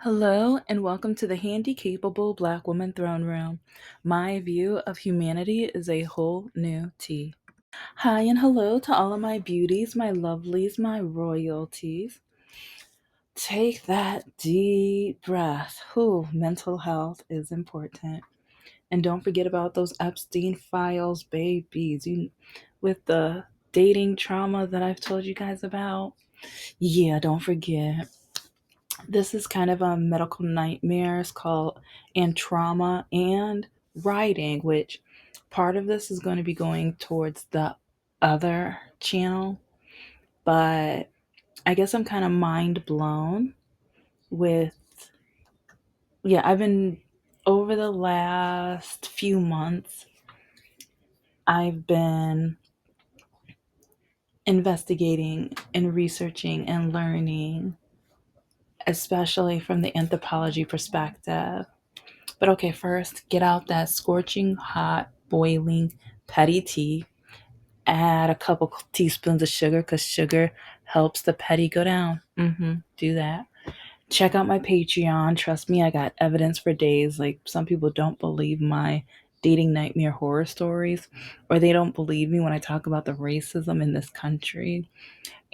Hello, and welcome to the Handicapable Black Woman Throne Room. My view of humanity is a whole new tea. Hi, and hello to all of my beauties, my lovelies, my royalties. Take that deep breath. Whew, mental health is important. And don't forget about those Epstein files, babies. With the dating trauma that I've told you guys about. Yeah, don't forget. This is kind of a medical nightmare. It's called and trauma and writing, which part of this is going to be going towards the other channel. But I guess I'm kind of mind blown with, yeah, I've been over the last few months, I've been investigating and researching and learning, especially from the anthropology perspective. But okay, first, get out that scorching hot, boiling petty tea. Add a couple teaspoons of sugar because sugar helps the petty go down. Do that. Check out my Patreon. Trust me, I got evidence for days. Like, some people don't believe my dating nightmare horror stories, or they don't believe me when I talk about the racism in this country,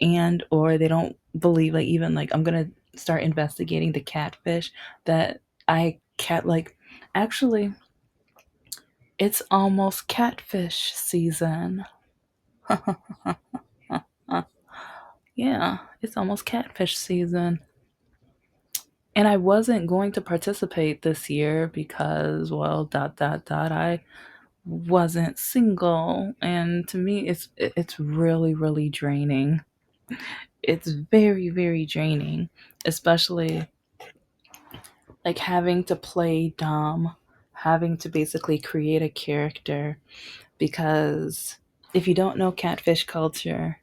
and or they don't believe, like, even like I'm gonna start investigating the catfish that I cat like actually it's almost catfish season. Yeah, it's almost catfish season. And I wasn't going to participate this year because, well, I wasn't single, and to me it's really really draining. It's very very draining, especially like having to play dumb, having to basically create a character, because if you don't know catfish culture,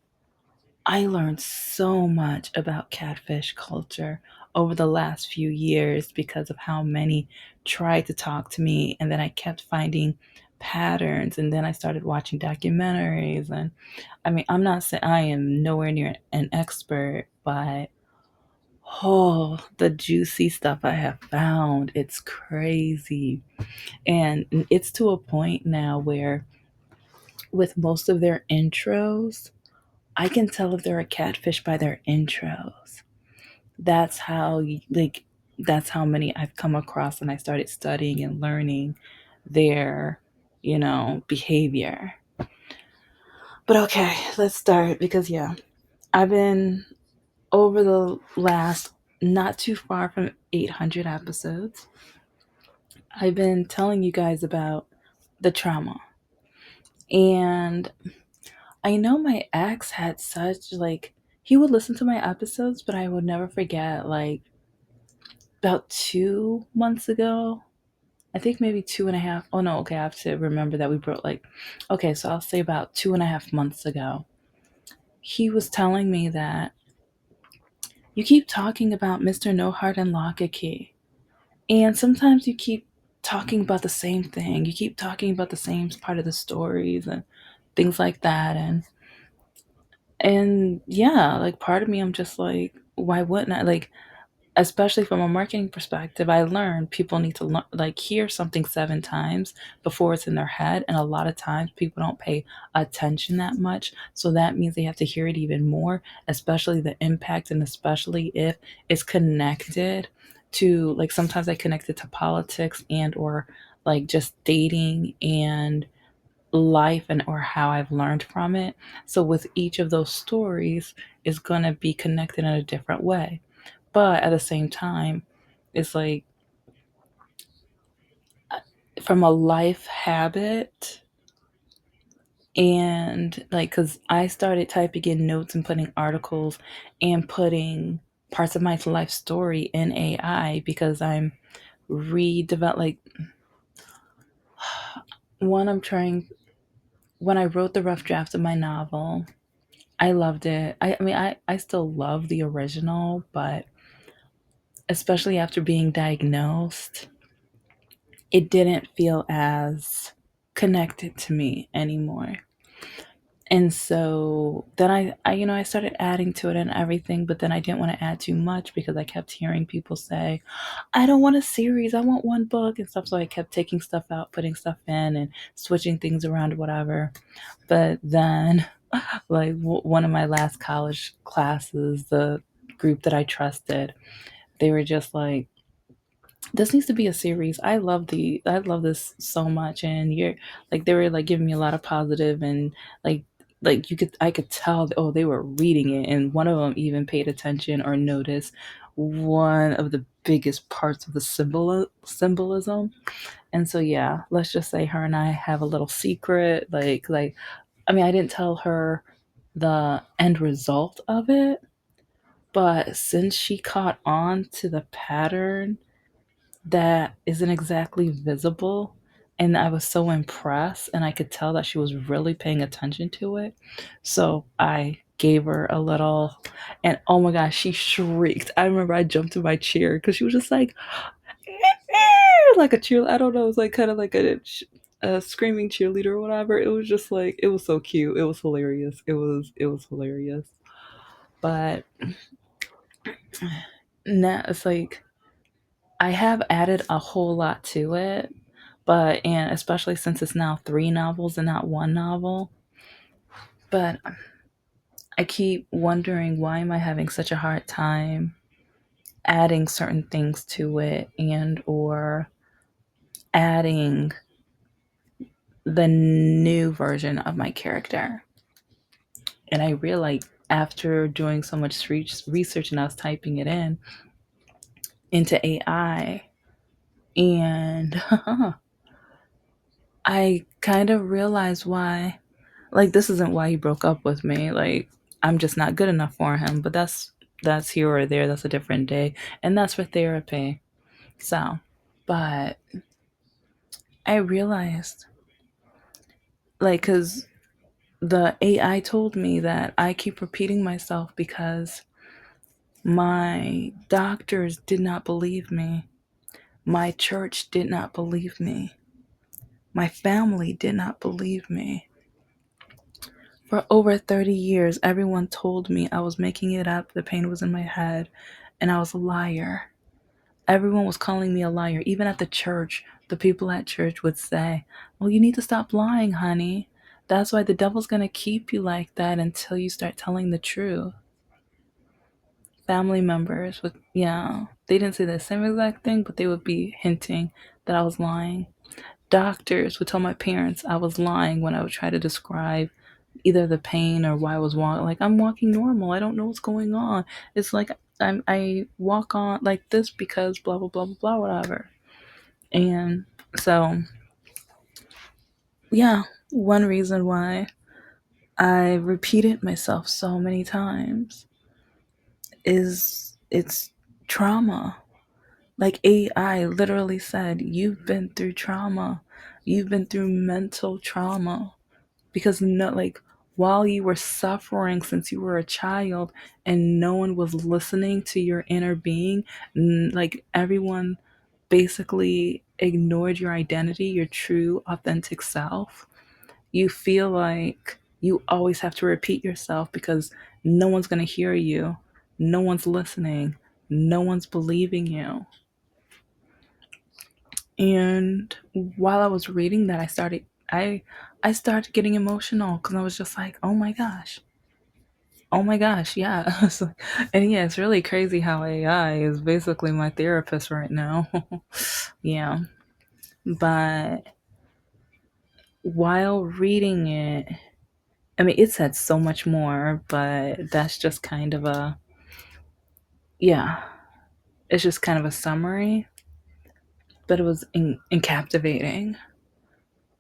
I learned so much about catfish culture over the last few years because of how many tried to talk to me, and then I kept finding patterns, and then I started watching documentaries. And I mean, I'm not saying I am nowhere near an expert, but oh, the juicy stuff I have found, it's crazy. And it's to a point now where with most of their intros, I can tell if they're a catfish by their intros. That's how like that's how many I've come across, and I started studying and learning their, behavior. But okay, let's start because yeah, I've been over the last not too far from 800 episodes. I've been telling you guys about the trauma. And I know my ex had such like he would listen to my episodes, but I would never forget, like, about 2 months ago. I think maybe two and a half. Oh no, okay, I have to remember that we broke, like, okay, so I'll say about 2.5 months ago. He was telling me that you keep talking about Mr. No Heart and Lock a Key. And sometimes you keep talking about the same thing. You keep talking about the same part of the stories and things like that. And yeah, like, part of me, I'm just like, why wouldn't I? Like, especially from a marketing perspective, I learned people need to like hear something 7 times before it's in their head, and a lot of times people don't pay attention that much. So that means they have to hear it even more, especially the impact, and especially if it's connected to, like, sometimes I connect it to politics and or like just dating and life, and or how I've learned from it. So with each of those stories is going to be connected in a different way. But at the same time, it's like, from a life habit, and like, because I started typing in notes and putting articles and putting parts of my life story in AI because I'm redevelop like one I'm trying when I wrote the rough draft of my novel. I loved it. I mean, I still love the original, but especially after being diagnosed, it didn't feel as connected to me anymore. And so then I started adding to it and everything, but then I didn't want to add too much because I kept hearing people say, I don't want a series, I want one book and stuff. So I kept taking stuff out, putting stuff in, and switching things around, whatever. But then, like, one of my last college classes, the group that I trusted, they were just like, this needs to be a series. I love this so much, and you're like, they were like giving me a lot of positive, and like you could I could tell, oh, they were reading it, and one of them even paid attention or noticed one of the biggest parts of the symbolism. And so yeah, let's just say her and I have a little secret. I mean, I didn't tell her the end result of it, but since she caught on to the pattern that isn't exactly visible, and I was so impressed, and I could tell that she was really paying attention to it. So I gave her a little, and oh my gosh, she shrieked. I remember I jumped in my chair because she was just like like a cheer. I don't know, it was like kind of like a screaming cheerleader or whatever. It was just like, it was so cute. It was hilarious. It was hilarious. But now it's like I have added a whole lot to it, but and especially since it's now three novels and not one novel. But I keep wondering, why am I having such a hard time adding certain things to it, and or adding the new version of my character. And I realized after doing so much research, and I was typing it in into AI, and I kind of realized why. Like, this isn't why he broke up with me. Like, I'm just not good enough for him. But that's here or there. That's a different day, and that's for therapy. So, but I realized, like, because the AI told me that I keep repeating myself because my doctors did not believe me. My church did not believe me. My family did not believe me. For over 30 years, everyone told me I was making it up, the pain was in my head, and I was a liar. Everyone was calling me a liar. Even at the church, the people at church would say, well, you need to stop lying, honey. That's why the devil's going to keep you like that until you start telling the truth. Family members would, yeah, they didn't say the same exact thing, but they would be hinting that I was lying. Doctors would tell my parents I was lying when I would try to describe either the pain or why I was walking. Like, I'm walking normal. I don't know what's going on. It's like I walk on like this because blah blah blah blah blah whatever. And so yeah, one reason why I repeated myself so many times is it's trauma. Like, AI literally said, you've been through trauma. You've been through mental trauma. Because no, like, while you were suffering since you were a child and no one was listening to your inner being, like, everyone basically ignored your identity, your true authentic self, you feel like you always have to repeat yourself because no one's going to hear you, no one's listening, no one's believing you. And while I was reading that, I started getting emotional because I was just like, oh my gosh, yeah. And yeah, it's really crazy how AI is basically my therapist right now. Yeah, but while reading it, I mean, it said so much more, but that's just kind of a, yeah, it's just kind of a summary, but it was in captivating.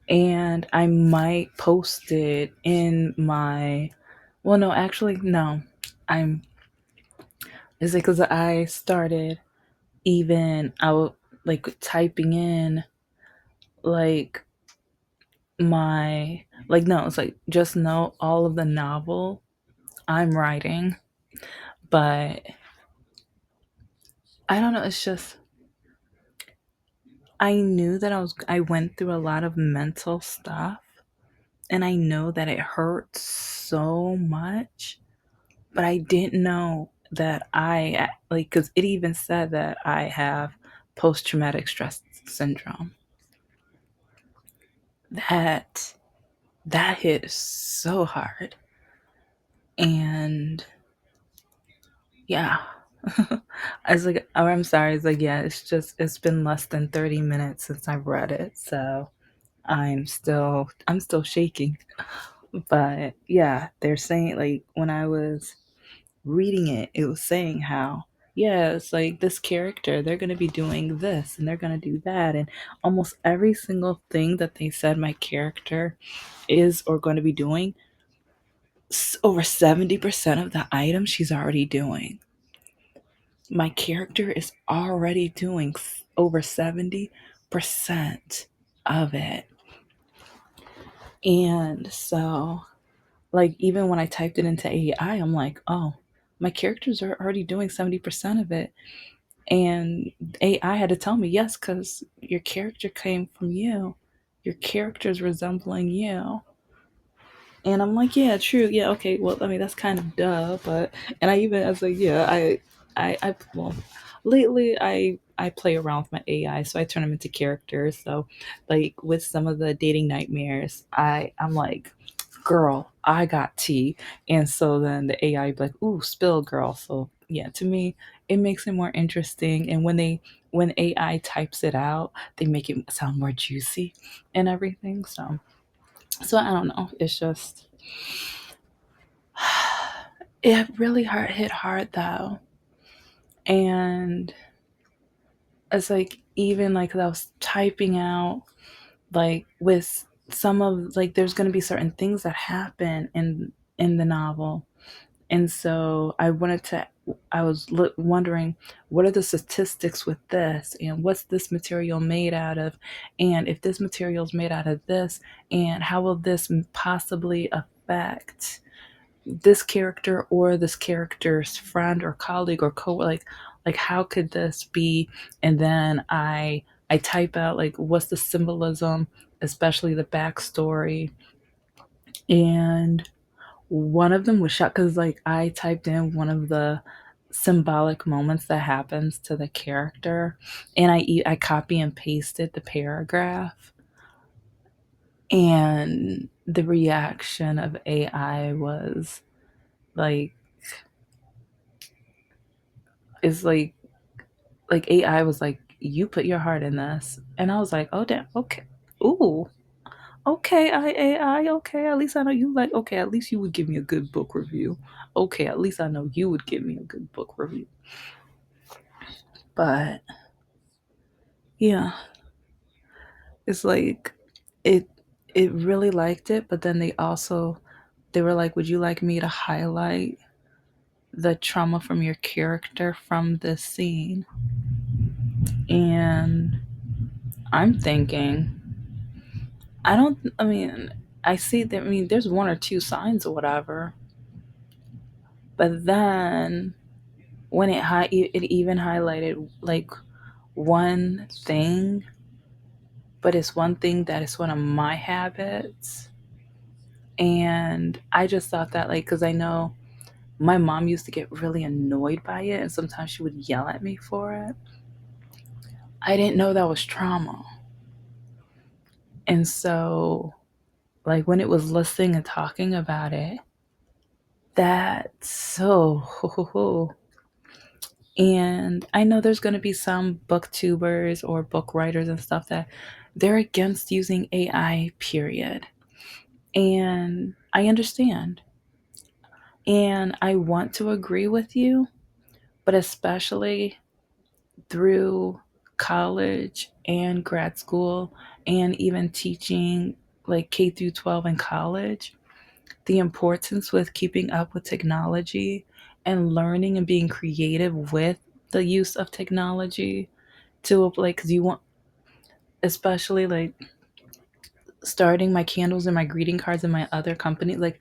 And I might post it in my, well, no, actually, no. I'm, is it because I started even out like typing in like my, like, no, it's like just know all of the novel I'm writing, but I don't know, it's just I knew that I went through a lot of mental stuff and I know that it hurts so much, but I didn't know that I like, because it even said that I have post traumatic stress syndrome. That that hit so hard. And yeah. I was like, oh, I'm sorry. It's like, yeah, it's been less than 30 minutes since I've read it. So I'm still shaking. But yeah, they're saying, like, when I was reading it, it was saying how, yeah, it's like this character, they're going to be doing this and they're going to do that. And almost every single thing that they said my character is or going to be doing, over 70% of the items she's already doing. My character is already doing over 70% of it. And so, like, even when I typed it into AI, I'm like, oh, my characters are already doing 70% of it. And AI had to tell me, yes, because your character came from you. Your character is resembling you. And I'm like, yeah, true. Yeah, okay. Well, I mean, that's kind of duh, but and I was like, yeah, well, lately I play around with my AI, so I turn them into characters. So, like with some of the dating nightmares, I'm like, girl, I got tea, and so then the AI be like, ooh, spill, girl. So yeah, to me, it makes it more interesting. And when AI types it out, they make it sound more juicy and everything. So I don't know. It's just it really hit hard though. And it's like even like 'cause I was typing out like with some of like there's going to be certain things that happen in the novel. And so I was wondering what are the statistics with this and what's this material made out of, and if this material is made out of this, and how will this possibly affect this character or this character's friend or colleague or co, like how could this be. And then I type out like what's the symbolism, especially the backstory. And one of them was shot because like I typed in one of the symbolic moments that happens to the character, and I copy and pasted the paragraph, and the reaction of AI was like, is like AI was like, "You put your heart in this," and I was like, "Oh damn, okay, ooh, okay, AI, okay. At least I know you like. Okay, at least you would give me a good book review. Okay, at least I know you would give me a good book review." But yeah, it's like it it really liked it, but then they were like, "Would you like me to highlight the trauma from your character from this scene?" And I'm thinking, I don't. I mean, I see that. I mean, there's one or two signs or whatever, but then when it even highlighted like one thing, but it's one thing that is one of my habits, and I just thought that like because I know my mom used to get really annoyed by it, and sometimes she would yell at me for it. I didn't know that was trauma, and so like when it was listing and talking about it, that's so. And I know there's going to be some booktubers or book writers and stuff that they're against using AI, period. And I understand. And I want to agree with you, but especially through college and grad school and even teaching like K through 12 in college, the importance with keeping up with technology and learning and being creative with the use of technology to like because you want, especially like starting my candles and my greeting cards and my other company, like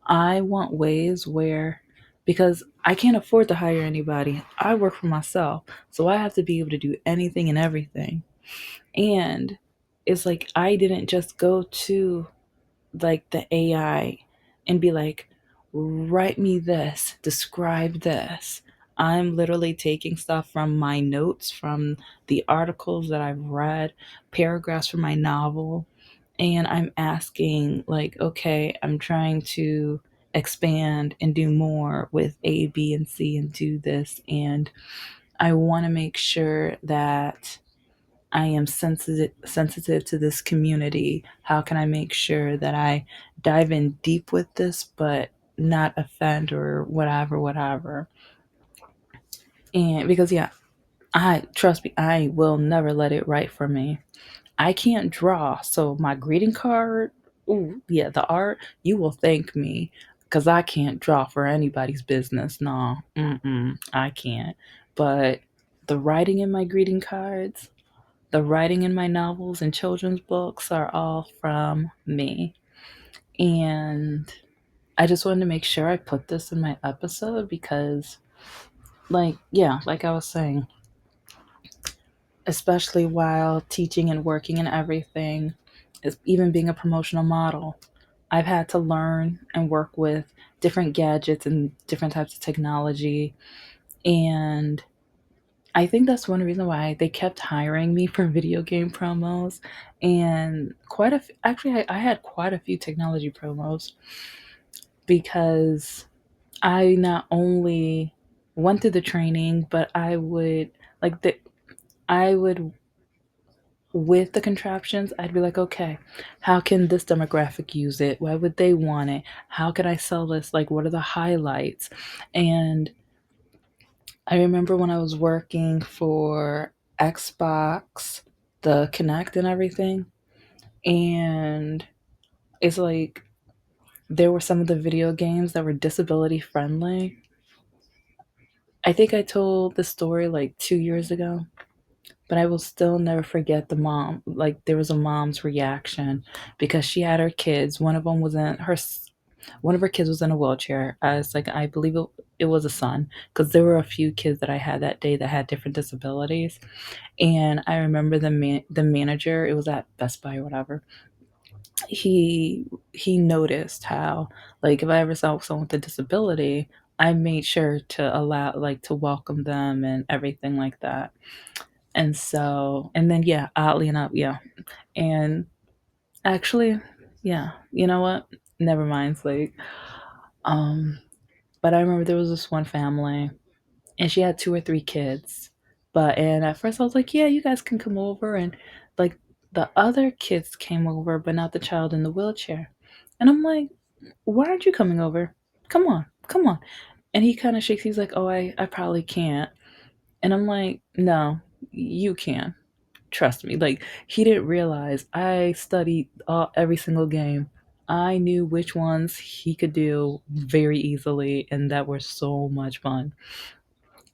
I want ways where, because I can't afford to hire anybody, I work for myself, so I have to be able to do anything and everything. And it's like I didn't just go to like the AI and be like, write me this, describe this. I'm literally taking stuff from my notes, from the articles that I've read, paragraphs from my novel, and I'm asking, like, okay, I'm trying to expand and do more with A, B, and C and do this. And I want to make sure that I am sensitive to this community. How can I make sure that I dive in deep with this, but not offend or whatever, whatever. And because yeah, I trust me, I will never let it write for me. I can't draw, so my greeting card, ooh, yeah, the art, you will thank me because I can't draw for anybody's business. No, I can't. But the writing in my greeting cards, the writing in my novels and children's books are all from me. And I just wanted to make sure I put this in my episode because, like, yeah, like I was saying, especially while teaching and working and everything, even being a promotional model, I've had to learn and work with different gadgets and different types of technology. And I think that's one reason why they kept hiring me for video game promos. And actually, I had quite a few technology promos because I not only went through the training, but I would like the I would with the contraptions, I'd be like, okay, how can this demographic use it? Why would they want it? How can I sell this? Like, what are the highlights? And I remember when I was working for Xbox, the Connect and everything, and it's like there were some of the video games that were disability friendly. I think I told the story like 2 years ago, but I will still never forget the mom. Like there was a mom's reaction because she had her kids. One of her kids was in a wheelchair. As like I believe it was a son because there were a few kids that I had that day that had different disabilities. And I remember the manager. It was at Best Buy or whatever. He noticed how like if I ever saw someone with a disability, I made sure to allow like to welcome them and everything like that. And so, and then yeah, oddly enough, yeah. And actually, yeah, you know what? Never mind. It's like, um, but I remember there was this one family, and she had two or three kids. And at first I was like, yeah, you guys can come over, and like the other kids came over, but not the child in the wheelchair. And I'm like, why aren't you coming over? Come on, come on. And he kind of shakes. He's like, oh, I probably can't. And I'm like, no, you can. Trust me. Like he didn't realize I studied every single game. I knew which ones he could do very easily and that were so much fun.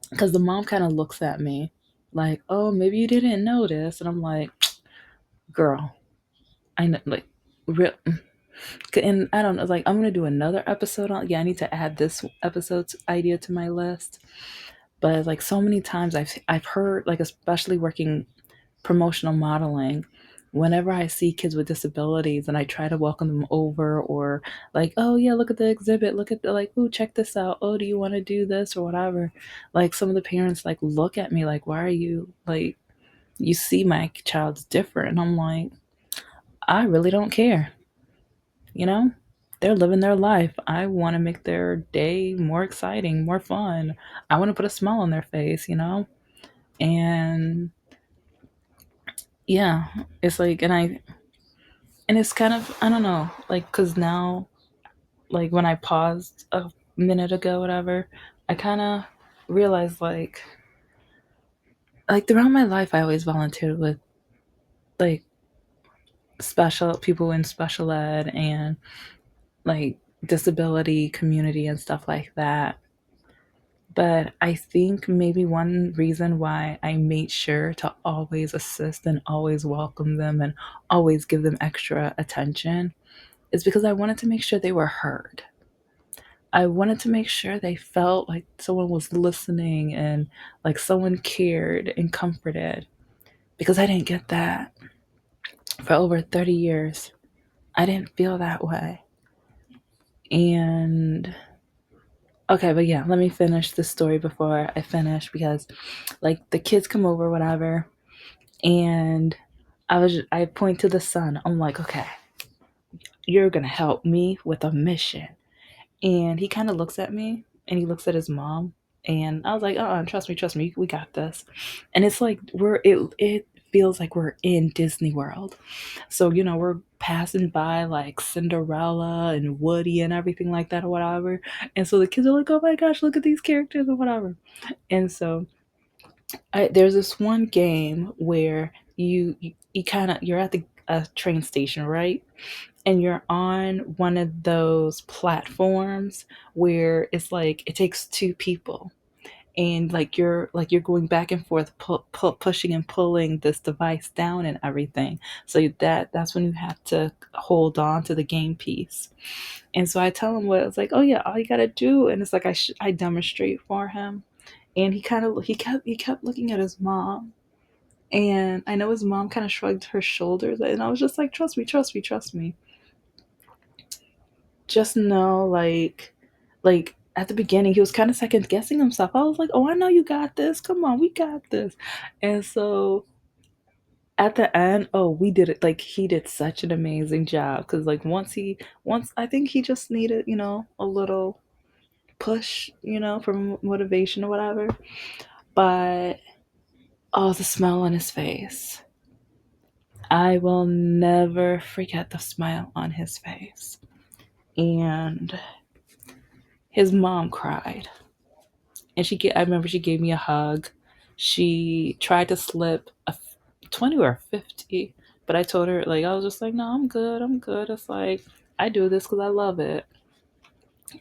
Because the mom kind of looks at me like, oh, maybe you didn't notice. And I'm like, girl, I know, like, real. And I don't know, like, I'm going to do another episode on, yeah, I need to add this episode's idea to my list. But like so many times I've heard, like, especially working promotional modeling, whenever I see kids with disabilities and I try to welcome them over or like, oh yeah, look at the exhibit, look at the like, oh check this out, oh do you want to do this or whatever, like some of the parents like look at me like, why are you like, you see my child's different, and I'm like, I really don't care, you know, they're living their life. I want to make their day more exciting, more fun. I want to put a smile on their face, you know. And yeah, it's like, and it's kind of, I don't know, like because now, like when I paused a minute ago whatever, I kind of realized like throughout my life I always volunteered with like special people in special ed and like disability community and stuff like that. But I think maybe one reason why I made sure to always assist and always welcome them and always give them extra attention is because I wanted to make sure they were heard. I wanted to make sure they felt like someone was listening and like someone cared and comforted because I didn't get that for over 30 years. I didn't feel that way. And okay, but yeah, let me finish the story before I finish because like the kids come over, whatever, and I point to the son. I'm like, okay, you're gonna help me with a mission. And he kind of looks at me and he looks at his mom. And I was like, trust me, we got this. And it's like it feels like we're in Disney World. So, we're passing by like Cinderella and Woody and everything like that or whatever. And so the kids are like, oh my gosh, look at these characters or whatever. And so there's this one game where you kind of you're at the train station, right? And you're on one of those platforms where it's like it takes two people, and like you're going back and forth, pushing and pulling this device down and everything. So that's when you have to hold on to the game piece. And so I tell him what it's like. Oh yeah, all you gotta do, and it's like I demonstrate for him, and he kept looking at his mom. And I know his mom kind of shrugged her shoulders, and I was just like, trust me, trust me, trust me. Just know, like at the beginning, he was kind of second guessing himself. I was like, oh, I know you got this. Come on, we got this. And so at the end, oh, we did it. Like he did such an amazing job because like once I think he just needed a little push for motivation or whatever. But oh, the smile on his face. I will never forget the smile on his face. And his mom cried. And I remember she gave me a hug. She tried to slip a 20 or a 50, but I told her, like, I was just like, no, I'm good. I'm good. It's like, I do this because I love it.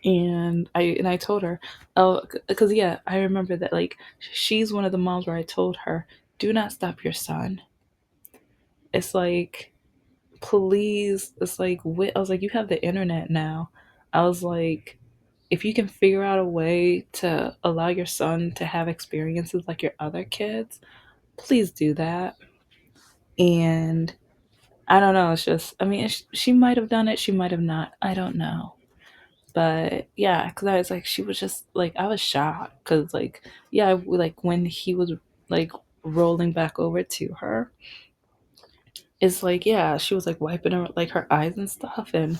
And I told her, oh, because yeah, I remember that, like, she's one of the moms where I told her, do not stop your son. It's like, please, it's like, I was like, you have the internet now. I was like, if you can figure out a way to allow your son to have experiences like your other kids, please do that. And I don't know, it's just, I mean, she might have done it, she might have not. I don't know. But yeah, because I was like, she was just like, I was shocked because, like, yeah, like when he was like rolling back over to her, it's like, yeah, she was like wiping her, like her eyes and stuff. And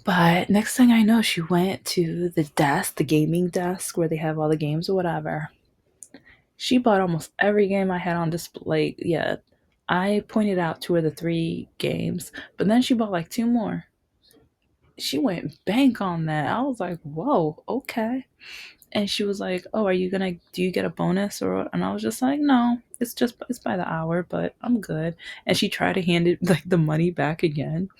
but next thing I know, she went to the desk, the gaming desk where they have all the games or whatever. She bought almost every game I had on display. Yeah, I pointed out two of the three games, but then she bought like two more. She went bank on that. I was like, whoa, okay. And she was like, oh, do you get a bonus or what? And I was just like, no, it's by the hour, but I'm good. And she tried to hand it like the money back again.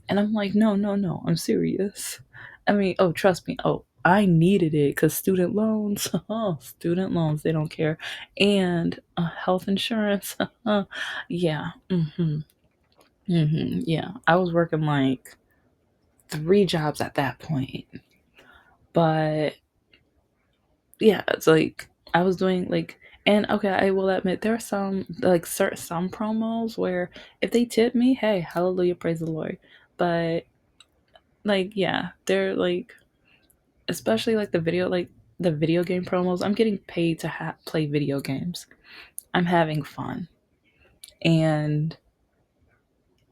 And I'm like, no, no, no, I'm serious. I mean, oh, trust me. Oh, I needed it because student loans, oh, student loans, they don't care. And health insurance, yeah, yeah. I was working like three jobs at that point. But yeah, it's like I was doing like, and okay, I will admit there are some like some promos where if they tip me, hey, hallelujah, praise the Lord. But like, yeah, they're like, especially like the video game promos. I'm getting paid to play video games. I'm having fun, and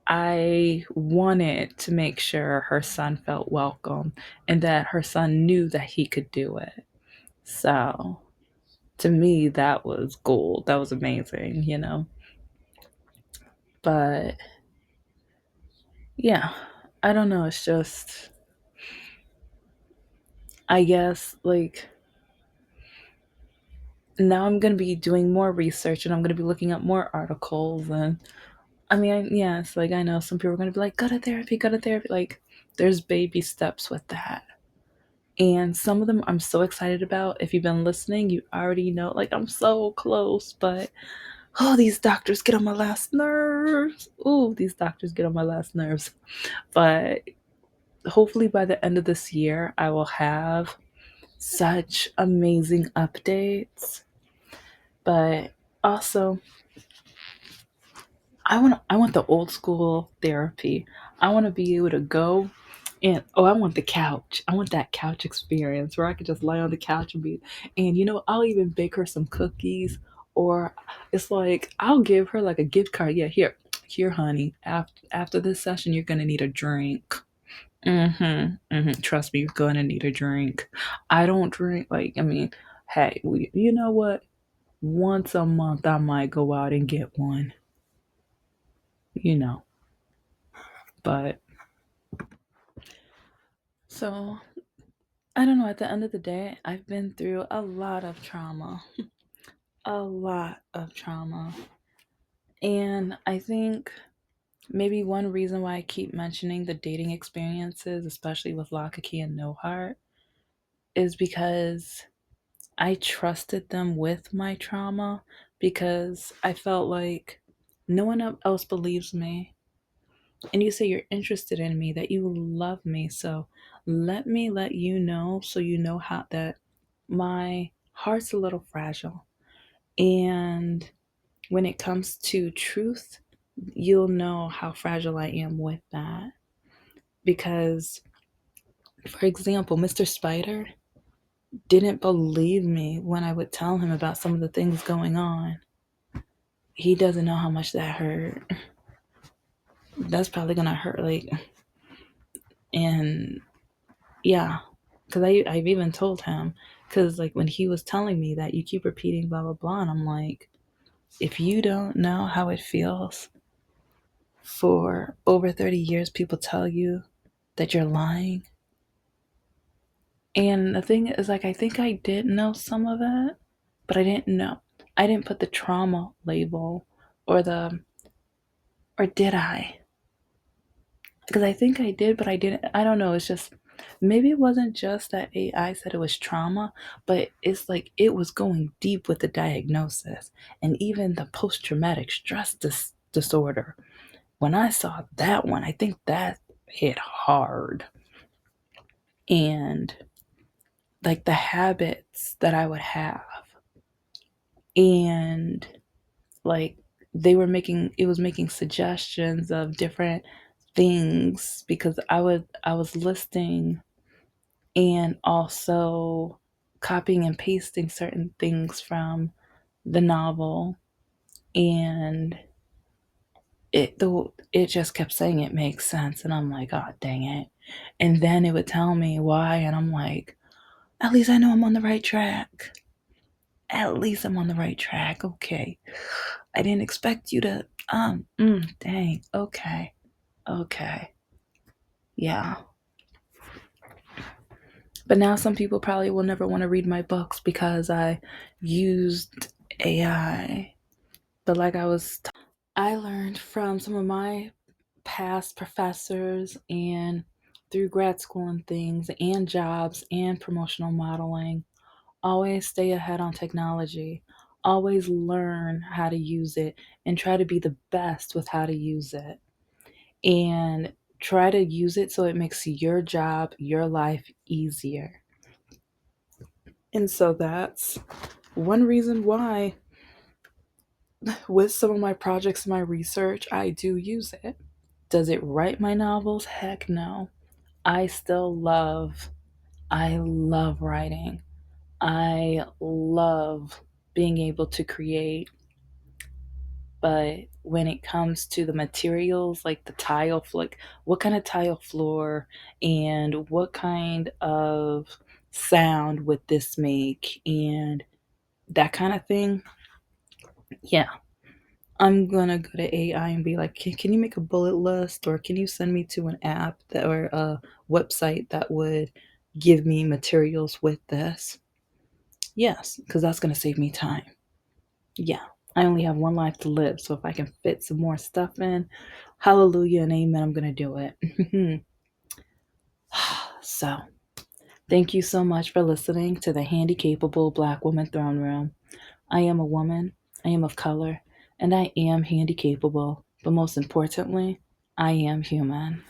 I wanted to make sure her son felt welcome and that her son knew that he could do it. So to me, that was gold. That was amazing. But yeah, I don't know. It's just, I guess, like, now I'm going to be doing more research and I'm going to be looking up more articles. And I mean, yeah, it's like, I know some people are going to be like, go to therapy, go to therapy. Like, there's baby steps with that. And some of them I'm so excited about. If you've been listening, you already know, like, I'm so close. But, oh, these doctors get on my last nerves. Oh, these doctors get on my last nerves. But hopefully by the end of this year, I will have such amazing updates. But also, I want the old school therapy. I want to be able to go and I want the couch. I want that couch experience where I could just lay on the couch and be, and I'll even bake her some cookies, or it's like I'll give her like a gift card. Yeah, here, honey. After this session, you're gonna need a drink. Trust me, you're gonna need a drink. I don't drink. Like, I mean, hey, you know what? Once a month, I might go out and get one. You know, but so I don't know. At the end of the day, I've been through a lot of trauma, a lot of trauma. And I think maybe one reason why I keep mentioning the dating experiences, especially with Lockakey and No Heart, is because I trusted them with my trauma because I felt like no one else believes me. And you say you're interested in me, that you love me. So let me let you know so you know how that my heart's a little fragile. And when it comes to truth, you'll know how fragile I am with that. Because, for example, Mr. Spider didn't believe me when I would tell him about some of the things going on. He doesn't know how much that hurt. That's probably gonna hurt, like, and yeah, because I've even told him, because like when he was telling me that you keep repeating blah blah blah, and I'm like, if you don't know how it feels for over 30 years, people tell you that you're lying. And the thing is, like, I think I did know some of it, but I didn't know. I didn't put the trauma label or or did I? Because I think I did, but I didn't. I don't know. It's just, maybe it wasn't just that AI said it was trauma, but it's like it was going deep with the diagnosis and even the post traumatic stress disorder. When I saw that one, I think that hit hard. And like the habits that I would have, and like it was making suggestions of different things because I was listing and also copying and pasting certain things from the novel, and it just kept saying it makes sense, and I'm like, oh dang it. And then it would tell me why, and I'm like, at least I know I'm on the right track. At least I'm on the right track. Okay. I didn't expect you to dang. Okay. Okay. Yeah. But now some people probably will never want to read my books because I used AI. But like I learned from some of my past professors and through grad school and things and jobs and promotional modeling. Always stay ahead on technology. Always learn how to use it and try to be the best with how to use it. And try to use it so it makes your job, your life easier. And so that's one reason why, with some of my projects and my research, I do use it. Does it write my novels? Heck no. I still I love writing. I love being able to create, but when it comes to the materials, like the like what kind of tile floor and what kind of sound would this make and that kind of thing, yeah, I'm gonna go to AI and be like, can you make a bullet list, or can you send me to an app that or a website that would give me materials with this? Yes, because that's gonna save me time. Yeah, I only have one life to live, so if I can fit some more stuff in, hallelujah and amen, I'm gonna do it. So, thank you so much for listening to the Handicapable Black Woman Throne Room. I am a woman, I am of color, and I am handicapable, but most importantly, I am human.